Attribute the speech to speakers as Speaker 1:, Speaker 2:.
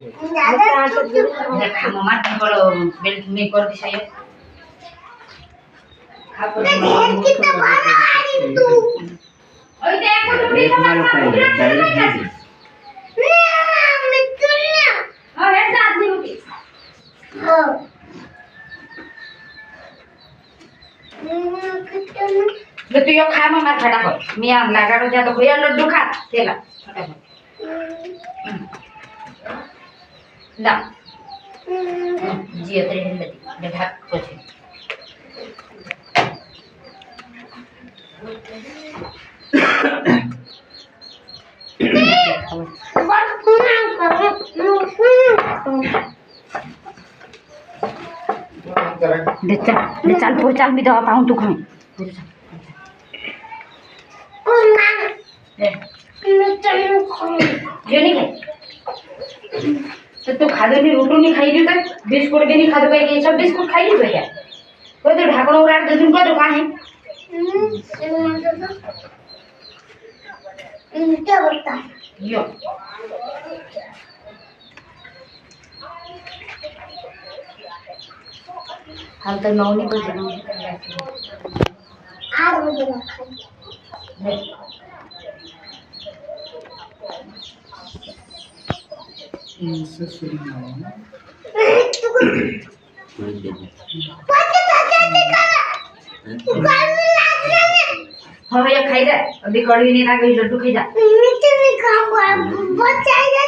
Speaker 1: देखा मम्मा बड़ो बेल्ट में कर दिशा ये खा पर कितना बड़ा आई तू ओए देखो तू एक बार खाई डायरेक्ट नहीं मैं चुन्ना हां है साथ नहीं होती हां ले तू यो खा मम्मा फटाफट मी आम लगाडो जा तो भैया लड्डू खा तेला फटाफट ला जी अतरे हेल्दी ढाक પછી ले चल मी दवा पाऊं तू खाऊं ये नहीं खाई तो तू खादो नहीं रोटो नहीं खाई दी तक बिस्कुट भी नहीं खादो भाई ये सब बिस्कुट खाई ली भैया कोई तो ढाकना उड़ाड़ दे तुमको तो कहाँ है क्या बोलता यो हाल तक 9 नहीं बजे 8 बजे रखा हाँ भैया खाई दे अभी कड़ी नहीं ना गई लड्डू खाई जा बहुत चाहिए